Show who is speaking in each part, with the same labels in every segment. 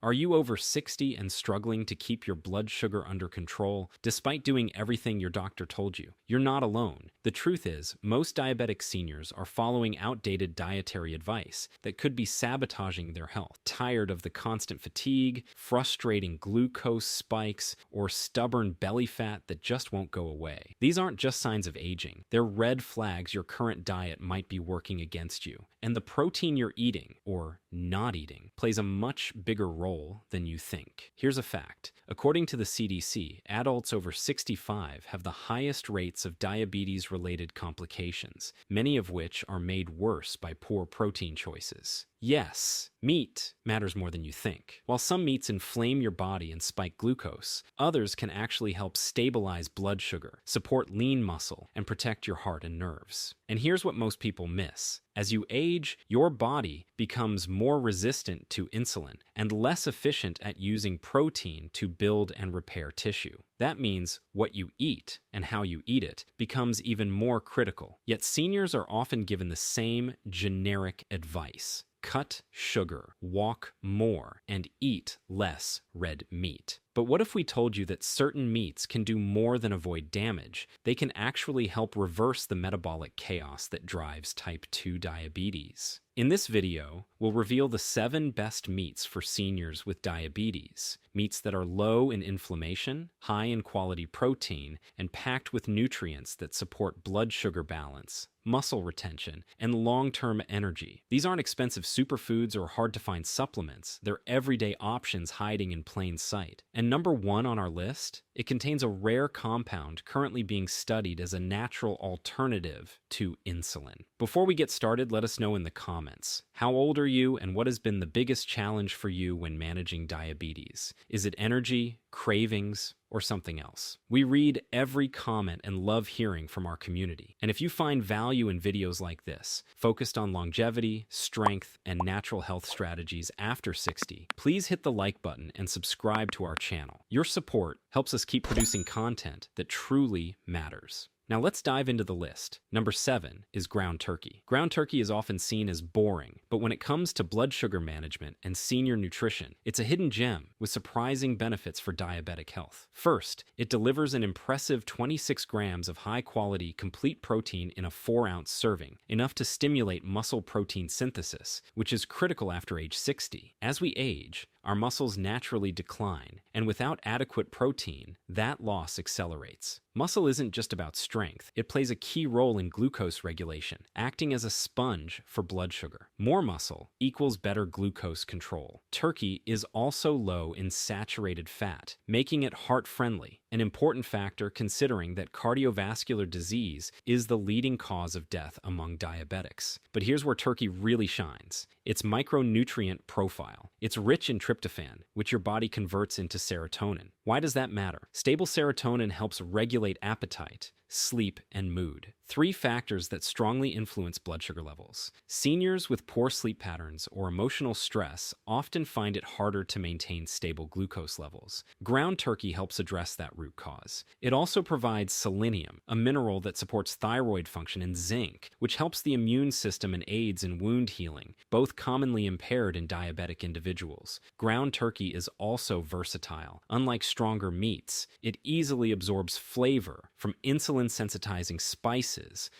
Speaker 1: Are you over 60 and struggling to keep your blood sugar under control despite doing everything your doctor told you? You're not alone. The truth is, most diabetic seniors are following outdated dietary advice that could be sabotaging their health. Tired of the constant fatigue, frustrating glucose spikes, or stubborn belly fat that just won't go away? These aren't just signs of aging. They're red flags your current diet might be working against you. And the protein you're eating, or not eating, plays a much bigger role than you think. Here's a fact. According to the CDC, adults over 65 have the highest rates of diabetes-related complications, many of which are made worse by poor protein choices. Yes, meat matters more than you think. While some meats inflame your body and spike glucose, others can actually help stabilize blood sugar, support lean muscle, and protect your heart and nerves. And here's what most people miss. As you age, your body becomes more resistant to insulin and less efficient at using protein to build and repair tissue. That means what you eat and how you eat it becomes even more critical. Yet seniors are often given the same generic advice. Cut sugar, walk more, and eat less red meat. But what if we told you that certain meats can do more than avoid damage? They can actually help reverse the metabolic chaos that drives type 2 diabetes. In this video, we'll reveal the 7 best meats for seniors with diabetes. Meats that are low in inflammation, high in quality protein, and packed with nutrients that support blood sugar balance, muscle retention, and long-term energy. These aren't expensive superfoods or hard-to-find supplements. They're everyday options hiding in plain sight. And number 1 on our list, it contains a rare compound currently being studied as a natural alternative to insulin. Before we get started, let us know in the comments. How old are you, and what has been the biggest challenge for you when managing diabetes? Is it energy, cravings, or something else? We read every comment and love hearing from our community. And if you find value in videos like this, focused on longevity, strength, and natural health strategies after 60, please hit the like button and subscribe to our channel. Your support helps us keep producing content that truly matters. Now let's dive into the list. Number 7 is ground turkey. Ground turkey is often seen as boring, but when it comes to blood sugar management and senior nutrition, it's a hidden gem with surprising benefits for diabetic health. First, it delivers an impressive 26 grams of high-quality complete protein in a 4-ounce serving, enough to stimulate muscle protein synthesis, which is critical after age 60. As we age, our muscles naturally decline, and without adequate protein, that loss accelerates. Muscle isn't just about strength. It plays a key role in glucose regulation, acting as a sponge for blood sugar. More muscle equals better glucose control. Turkey is also low in saturated fat, making it heart-friendly, an important factor considering that cardiovascular disease is the leading cause of death among diabetics. But here's where turkey really shines. Its micronutrient profile. It's rich in tryptophan, which your body converts into serotonin. Why does that matter? Stable serotonin helps regulate appetite, sleep, and mood. 3 factors that strongly influence blood sugar levels. Seniors with poor sleep patterns or emotional stress often find it harder to maintain stable glucose levels. Ground turkey helps address that root cause. It also provides selenium, a mineral that supports thyroid function, and zinc, which helps the immune system and aids in wound healing, both commonly impaired in diabetic individuals. Ground turkey is also versatile. Unlike stronger meats, it easily absorbs flavor from insulin-sensitizing spices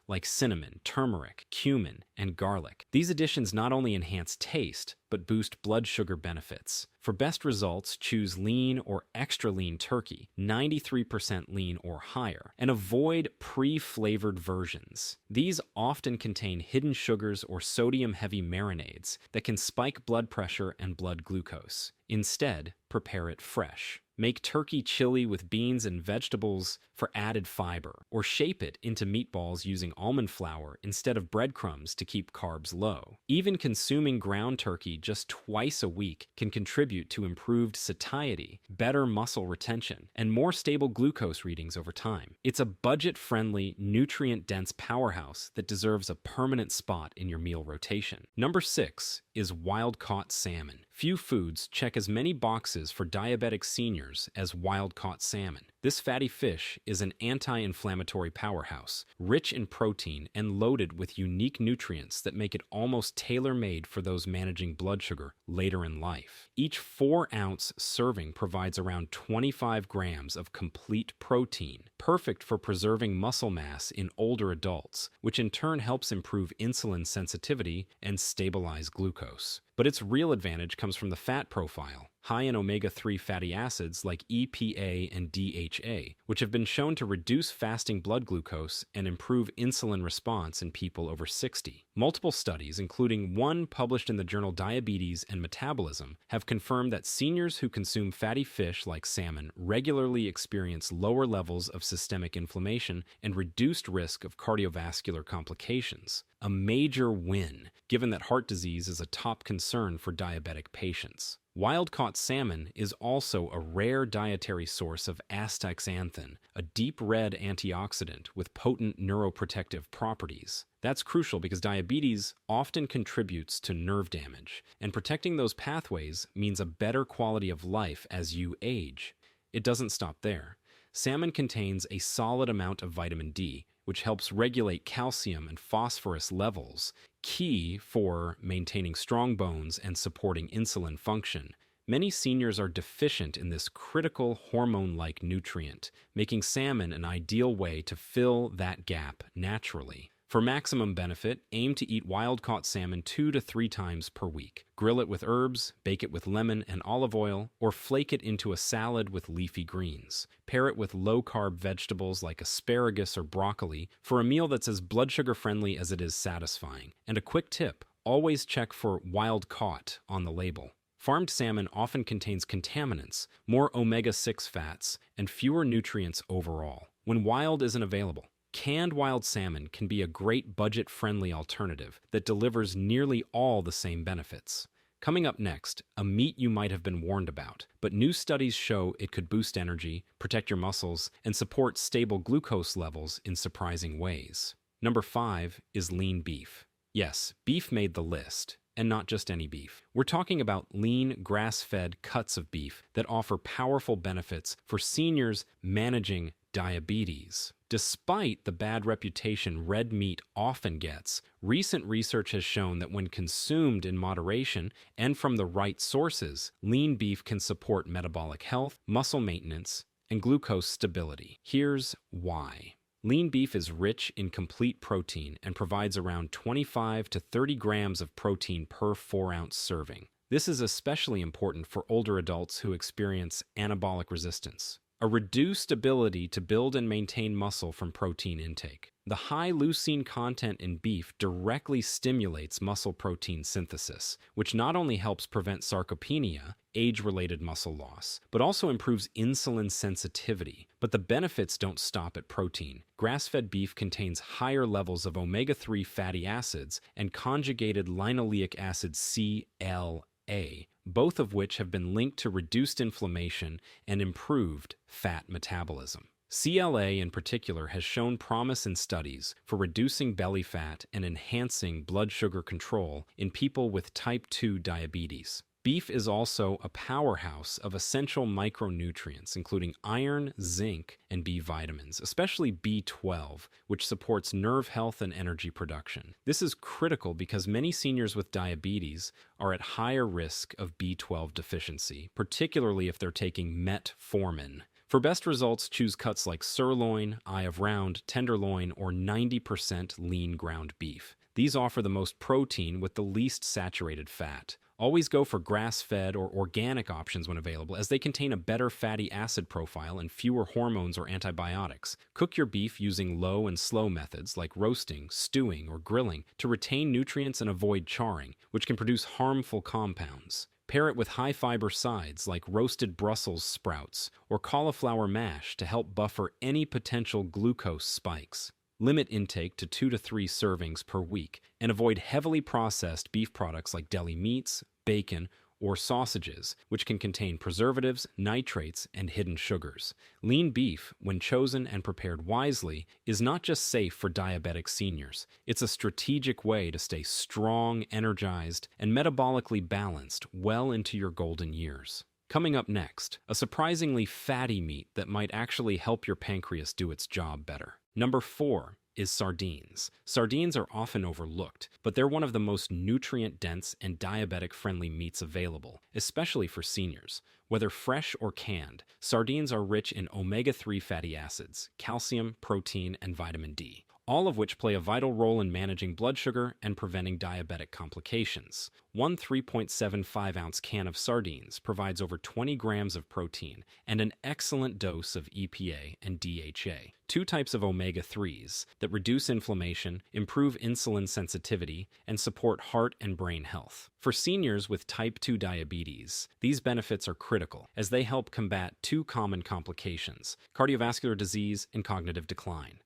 Speaker 1: like cinnamon, turmeric, cumin, and garlic. These additions not only enhance taste, but boost blood sugar benefits. For best results, choose lean or extra lean turkey, 93% lean or higher, and avoid pre-flavored versions. These often contain hidden sugars or sodium-heavy marinades that can spike blood pressure and blood glucose. Instead, prepare it fresh. Make turkey chili with beans and vegetables for added fiber, or shape it into meatballs using almond flour instead of breadcrumbs to keep carbs low. Even consuming ground turkey just twice a week can contribute to improved satiety, better muscle retention, and more stable glucose readings over time. It's a budget-friendly, nutrient-dense powerhouse that deserves a permanent spot in your meal rotation. Number 6 is wild-caught salmon. Few foods check as many boxes for diabetic seniors as wild-caught salmon. This fatty fish is an anti-inflammatory powerhouse, rich in protein and loaded with unique nutrients that make it almost tailor-made for those managing blood sugar later in life. Each 4-ounce serving provides around 25 grams of complete protein, perfect for preserving muscle mass in older adults, which in turn helps improve insulin sensitivity and stabilize glucose. But its real advantage comes from the fat profile, high in omega-3 fatty acids like EPA and DHA, which have been shown to reduce fasting blood glucose and improve insulin response in people over 60. Multiple studies, including one published in the journal Diabetes and Metabolism, have confirmed that seniors who consume fatty fish like salmon regularly experience lower levels of systemic inflammation and reduced risk of cardiovascular complications. A major win, given that heart disease is a top concern for diabetic patients. Wild-caught salmon is also a rare dietary source of astaxanthin, a deep red antioxidant with potent neuroprotective properties. That's crucial because diabetes often contributes to nerve damage, and protecting those pathways means a better quality of life as you age. It doesn't stop there. Salmon contains a solid amount of vitamin D, which helps regulate calcium and phosphorus levels, key for maintaining strong bones and supporting insulin function. Many seniors are deficient in this critical hormone-like nutrient, making salmon an ideal way to fill that gap naturally. For maximum benefit, aim to eat wild-caught salmon 2 to 3 times per week. Grill it with herbs, bake it with lemon and olive oil, or flake it into a salad with leafy greens. Pair it with low-carb vegetables like asparagus or broccoli for a meal that's as blood sugar-friendly as it is satisfying. And a quick tip, always check for wild-caught on the label. Farmed salmon often contains contaminants, more omega-6 fats, and fewer nutrients overall. When wild isn't available, canned wild salmon can be a great budget-friendly alternative that delivers nearly all the same benefits. Coming up next, a meat you might have been warned about, but new studies show it could boost energy, protect your muscles, and support stable glucose levels in surprising ways. Number 5 is lean beef. Yes, beef made the list. And not just any beef. We're talking about lean, grass-fed cuts of beef that offer powerful benefits for seniors managing diabetes. Despite the bad reputation red meat often gets, recent research has shown that when consumed in moderation and from the right sources, lean beef can support metabolic health, muscle maintenance, and glucose stability. Here's why. Lean beef is rich in complete protein and provides around 25 to 30 grams of protein per 4-ounce serving. This is especially important for older adults who experience anabolic resistance, a reduced ability to build and maintain muscle from protein intake. The high leucine content in beef directly stimulates muscle protein synthesis, which not only helps prevent sarcopenia, age-related muscle loss, but also improves insulin sensitivity. But the benefits don't stop at protein. Grass-fed beef contains higher levels of omega-3 fatty acids and conjugated linoleic acid CLA, both of which have been linked to reduced inflammation and improved fat metabolism. CLA in particular has shown promise in studies for reducing belly fat and enhancing blood sugar control in people with type 2 diabetes. Beef is also a powerhouse of essential micronutrients, including iron, zinc, and B vitamins, especially B12, which supports nerve health and energy production. This is critical because many seniors with diabetes are at higher risk of B12 deficiency, particularly if they're taking metformin. For best results, choose cuts like sirloin, eye of round, tenderloin, or 90% lean ground beef. These offer the most protein with the least saturated fat. Always go for grass-fed or organic options when available, as they contain a better fatty acid profile and fewer hormones or antibiotics. Cook your beef using low and slow methods like roasting, stewing, or grilling to retain nutrients and avoid charring, which can produce harmful compounds. Pair it with high-fiber sides like roasted Brussels sprouts or cauliflower mash to help buffer any potential glucose spikes. Limit intake to 2 to 3 servings per week and avoid heavily processed beef products like deli meats, bacon, or sausages, which can contain preservatives, nitrates, and hidden sugars. Lean beef, when chosen and prepared wisely, is not just safe for diabetic seniors. It's a strategic way to stay strong, energized, and metabolically balanced well into your golden years. Coming up next, a surprisingly fatty meat that might actually help your pancreas do its job better. Number 4 is sardines. Sardines are often overlooked, but they're one of the most nutrient-dense and diabetic-friendly meats available, especially for seniors. Whether fresh or canned, sardines are rich in omega-3 fatty acids, calcium, protein, and vitamin D, all of which play a vital role in managing blood sugar and preventing diabetic complications. One 3.75-ounce can of sardines provides over 20 grams of protein and an excellent dose of EPA and DHA, two types of omega-3s that reduce inflammation, improve insulin sensitivity, and support heart and brain health. For seniors with type 2 diabetes, these benefits are critical as they help combat two common complications: cardiovascular disease and cognitive decline.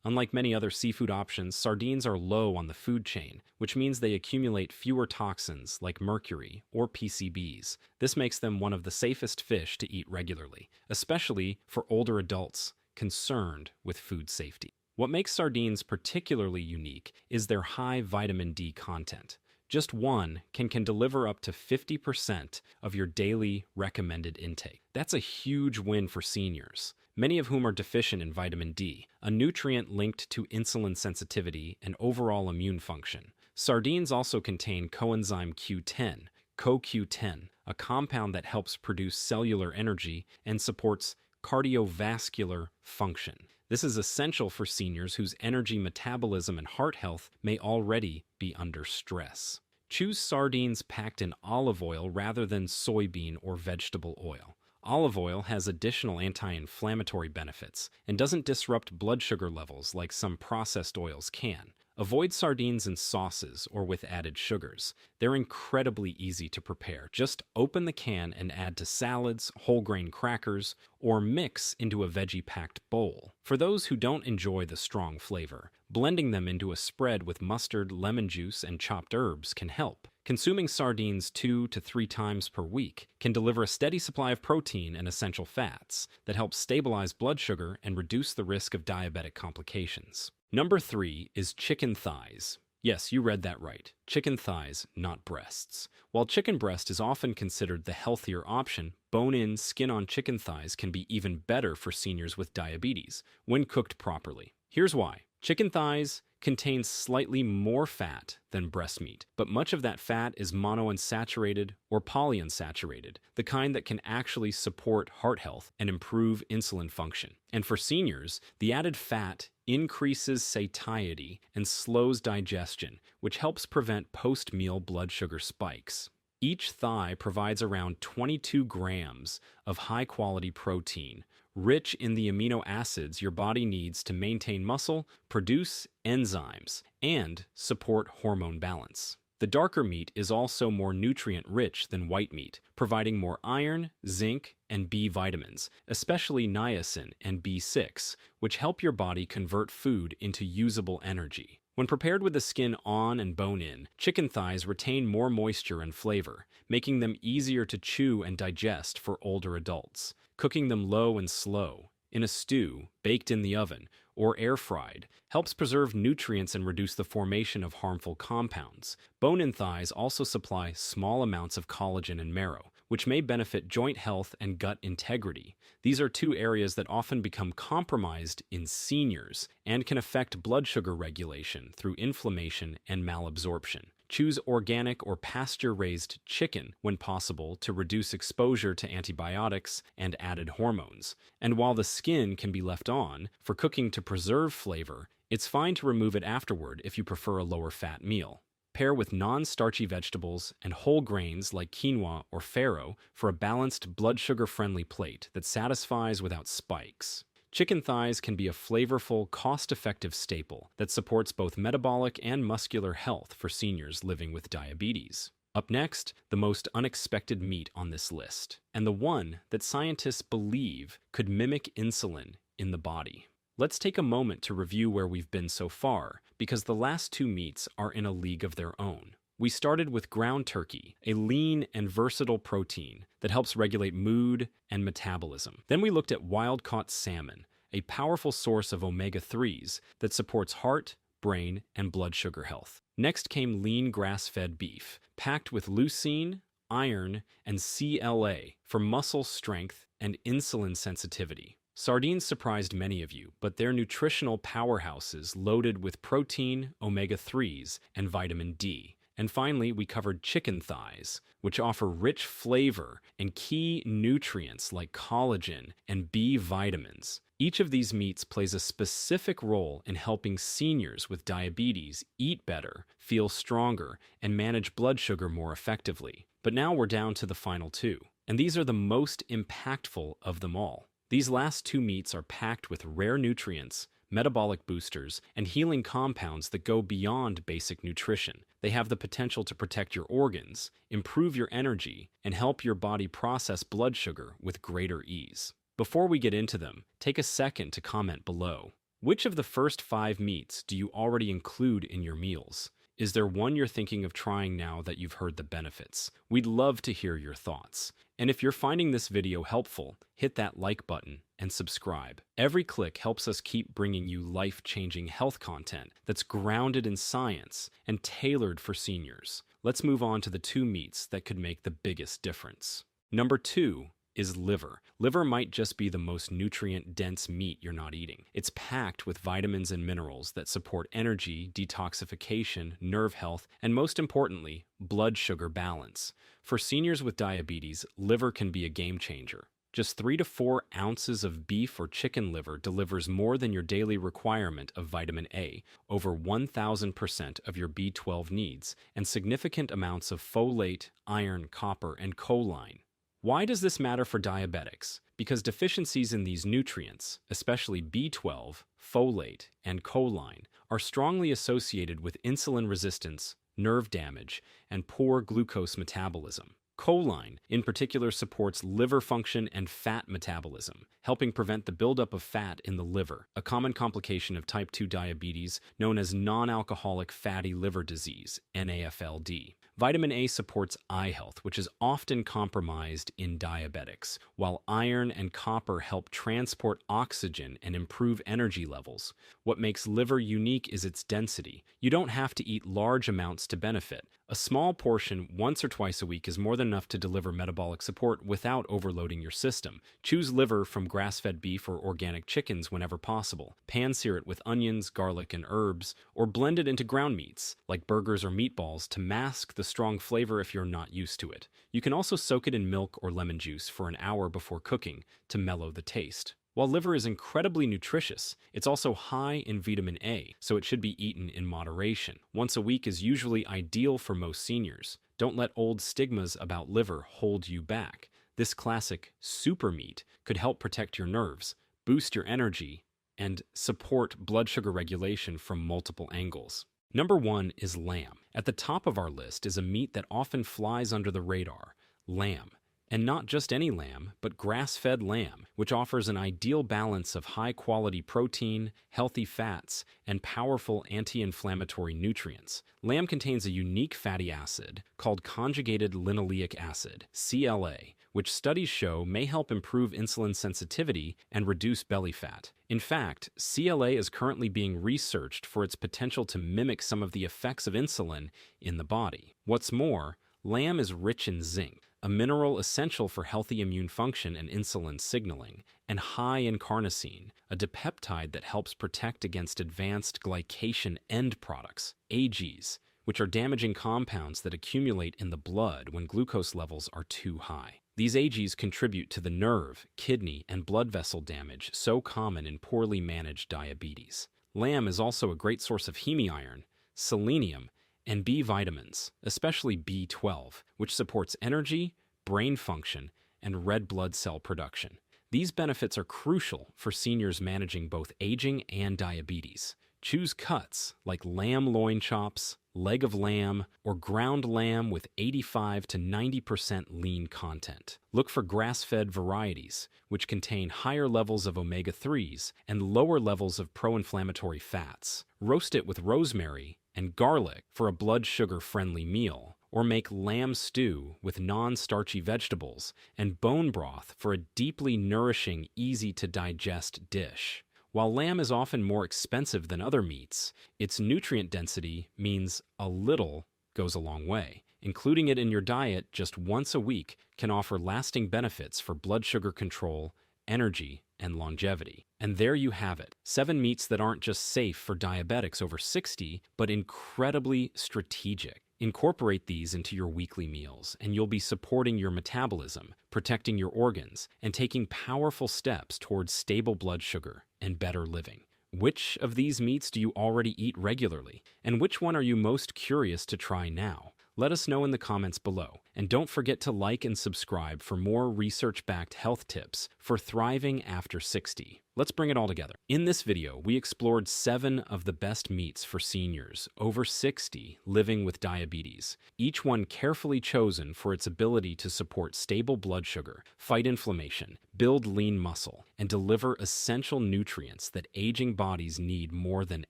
Speaker 1: Unlike many other seafood options, sardines are low on the food chain, which means they accumulate fewer toxins like mercury or PCBs. This makes them one of the safest fish to eat regularly, especially for older adults concerned with food safety. What makes sardines particularly unique is their high vitamin D content. Just one can deliver up to 50% of your daily recommended intake. That's a huge win for seniors, many of whom are deficient in vitamin D, a nutrient linked to insulin sensitivity and overall immune function. Sardines also contain coenzyme Q10, CoQ10, a compound that helps produce cellular energy and supports cardiovascular function. This is essential for seniors whose energy metabolism and heart health may already be under stress. Choose sardines packed in olive oil rather than soybean or vegetable oil. Olive oil has additional anti-inflammatory benefits and doesn't disrupt blood sugar levels like some processed oils can. Avoid sardines in sauces or with added sugars. They're incredibly easy to prepare. Just open the can and add to salads, whole grain crackers, or mix into a veggie-packed bowl. For those who don't enjoy the strong flavor, blending them into a spread with mustard, lemon juice, and chopped herbs can help. Consuming sardines 2 to 3 times per week can deliver a steady supply of protein and essential fats that help stabilize blood sugar and reduce the risk of diabetic complications. Number 3 is chicken thighs. Yes, you read that right. Chicken thighs, not breasts. While chicken breast is often considered the healthier option, bone-in, skin-on chicken thighs can be even better for seniors with diabetes when cooked properly. Here's why. Chicken thighs contains slightly more fat than breast meat, but much of that fat is monounsaturated or polyunsaturated, the kind that can actually support heart health and improve insulin function. And for seniors, the added fat increases satiety and slows digestion, which helps prevent post-meal blood sugar spikes. Each thigh provides around 22 grams of high-quality protein, rich in the amino acids your body needs to maintain muscle, produce enzymes, and support hormone balance. The darker meat is also more nutrient-rich than white meat, providing more iron, zinc, and B vitamins, especially niacin and B6, which help your body convert food into usable energy. When prepared with the skin on and bone in, chicken thighs retain more moisture and flavor, making them easier to chew and digest for older adults. Cooking them low and slow, in a stew, baked in the oven, or air-fried, helps preserve nutrients and reduce the formation of harmful compounds. Bone-in thighs also supply small amounts of collagen and marrow, which may benefit joint health and gut integrity. These are two areas that often become compromised in seniors and can affect blood sugar regulation through inflammation and malabsorption. Choose organic or pasture-raised chicken when possible to reduce exposure to antibiotics and added hormones. And while the skin can be left on for cooking to preserve flavor, it's fine to remove it afterward if you prefer a lower-fat meal. Pair with non-starchy vegetables and whole grains like quinoa or farro for a balanced blood sugar-friendly plate that satisfies without spikes. Chicken thighs can be a flavorful, cost-effective staple that supports both metabolic and muscular health for seniors living with diabetes. Up next, the most unexpected meat on this list, and the one that scientists believe could mimic insulin in the body. Let's take a moment to review where we've been so far, because the last two meats are in a league of their own. We started with ground turkey, a lean and versatile protein that helps regulate mood and metabolism. Then we looked at wild-caught salmon, a powerful source of omega-3s that supports heart, brain, and blood sugar health. Next came lean grass-fed beef, packed with leucine, iron, and CLA for muscle strength and insulin sensitivity. Sardines surprised many of you, but they're nutritional powerhouses loaded with protein, omega-3s, and vitamin D. And finally, we covered chicken thighs, which offer rich flavor and key nutrients like collagen and B vitamins. Each of these meats plays a specific role in helping seniors with diabetes eat better, feel stronger, and manage blood sugar more effectively. But now we're down to the final two, and these are the most impactful of them all. These last two meats are packed with rare nutrients, metabolic boosters, and healing compounds that go beyond basic nutrition. They have the potential to protect your organs, improve your energy, and help your body process blood sugar with greater ease. Before we get into them, take a second to comment below. Which of the first 5 meats do you already include in your meals? Is there one you're thinking of trying now that you've heard the benefits? We'd love to hear your thoughts. And if you're finding this video helpful, hit that like button and subscribe. Every click helps us keep bringing you life-changing health content that's grounded in science and tailored for seniors. Let's move on to the 2 meats that could make the biggest difference. Number 2 is liver. Liver might just be the most nutrient-dense meat you're not eating. It's packed with vitamins and minerals that support energy, detoxification, nerve health, and most importantly, blood sugar balance. For seniors with diabetes, liver can be a game changer. Just 3 to 4 ounces of beef or chicken liver delivers more than your daily requirement of vitamin A, over 1,000% of your B12 needs, and significant amounts of folate, iron, copper, and choline. Why does this matter for diabetics? Because deficiencies in these nutrients, especially B12, folate, and choline, are strongly associated with insulin resistance, nerve damage, and poor glucose metabolism. Choline, in particular, supports liver function and fat metabolism, helping prevent the buildup of fat in the liver, a common complication of type 2 diabetes known as non-alcoholic fatty liver disease, NAFLD. Vitamin A supports eye health, which is often compromised in diabetics, while iron and copper help transport oxygen and improve energy levels. What makes liver unique is its density. You don't have to eat large amounts to benefit. A small portion once or twice a week is more than enough to deliver metabolic support without overloading your system. Choose liver from grass-fed beef or organic chickens whenever possible. Pan-sear it with onions, garlic, and herbs, or blend it into ground meats, like burgers or meatballs, to mask the strong flavor if you're not used to it. You can also soak it in milk or lemon juice for an hour before cooking to mellow the taste. While liver is incredibly nutritious, it's also high in vitamin A, so it should be eaten in moderation. Once a week is usually ideal for most seniors. Don't let old stigmas about liver hold you back. This classic super meat could help protect your nerves, boost your energy, and support blood sugar regulation from multiple angles. Number 1 is lamb. At the top of our list is a meat that often flies under the radar, lamb. And not just any lamb, but grass-fed lamb, which offers an ideal balance of high-quality protein, healthy fats, and powerful anti-inflammatory nutrients. Lamb contains a unique fatty acid called conjugated linoleic acid, CLA, which studies show may help improve insulin sensitivity and reduce belly fat. In fact, CLA is currently being researched for its potential to mimic some of the effects of insulin in the body. What's more, lamb is rich in zinc, a mineral essential for healthy immune function and insulin signaling, and high in carnosine, a dipeptide that helps protect against advanced glycation end products, AGs, which are damaging compounds that accumulate in the blood when glucose levels are too high. These AGs contribute to the nerve, kidney, and blood vessel damage so common in poorly managed diabetes. Lamb is also a great source of heme-iron, selenium, and B vitamins, especially B12, which supports energy, brain function, and red blood cell production. These benefits are crucial for seniors managing both aging and diabetes. Choose cuts like lamb loin chops, leg of lamb, or ground lamb with 85 to 90% lean content. Look for grass-fed varieties, which contain higher levels of omega-3s and lower levels of pro-inflammatory fats. Roast it with rosemary and garlic for a blood sugar-friendly meal, or make lamb stew with non-starchy vegetables and bone broth for a deeply nourishing, easy-to-digest dish. While lamb is often more expensive than other meats, its nutrient density means a little goes a long way. Including it in your diet just once a week can offer lasting benefits for blood sugar control, energy, and longevity. And there you have it, 7 meats that aren't just safe for diabetics over 60, but incredibly strategic. Incorporate these into your weekly meals, and you'll be supporting your metabolism, protecting your organs, and taking powerful steps towards stable blood sugar and better living. Which of these meats do you already eat regularly, and which one are you most curious to try now? Let us know in the comments below, and don't forget to like and subscribe for more research-backed health tips for thriving after 60. Let's bring it all together. In this video, we explored 7 of the best meats for seniors over 60 living with diabetes, each one carefully chosen for its ability to support stable blood sugar, fight inflammation, build lean muscle, and deliver essential nutrients that aging bodies need more than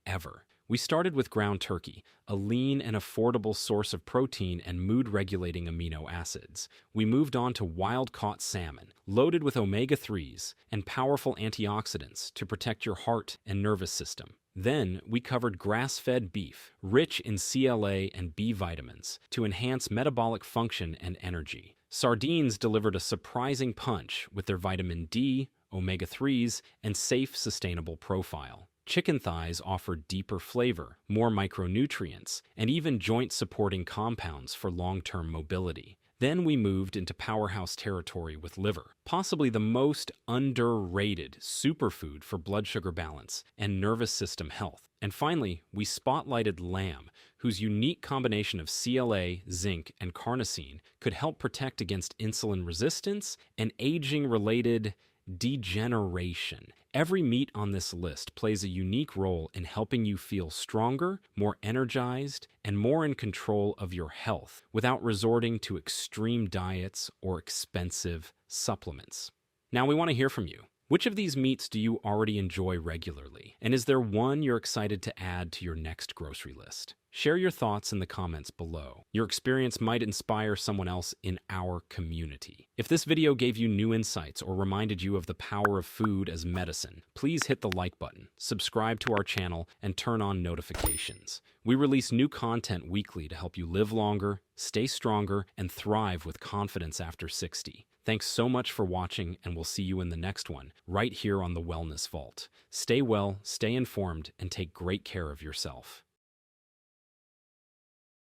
Speaker 1: ever. We started with ground turkey, a lean and affordable source of protein and mood-regulating amino acids. We moved on to wild-caught salmon, loaded with omega-3s and powerful antioxidants to protect your heart and nervous system. Then, we covered grass-fed beef, rich in CLA and B vitamins, to enhance metabolic function and energy. Sardines delivered a surprising punch with their vitamin D, omega-3s, and safe, sustainable profile. Chicken thighs offered deeper flavor, more micronutrients, and even joint-supporting compounds for long-term mobility. Then we moved into powerhouse territory with liver, possibly the most underrated superfood for blood sugar balance and nervous system health. And finally, we spotlighted lamb, whose unique combination of CLA, zinc, and carnosine could help protect against insulin resistance and aging-related degeneration. Every meat on this list plays a unique role in helping you feel stronger, more energized, and more in control of your health without resorting to extreme diets or expensive supplements. Now we want to hear from you. Which of these meats do you already enjoy regularly? And is there one you're excited to add to your next grocery list? Share your thoughts in the comments below. Your experience might inspire someone else in our community. If this video gave you new insights or reminded you of the power of food as medicine, please hit the like button, subscribe to our channel, and turn on notifications. We release new content weekly to help you live longer, stay stronger, and thrive with confidence after 60. Thanks so much for watching, and we'll see you in the next one, right here on the Wellness Vault. Stay well, stay informed, and take great care of yourself.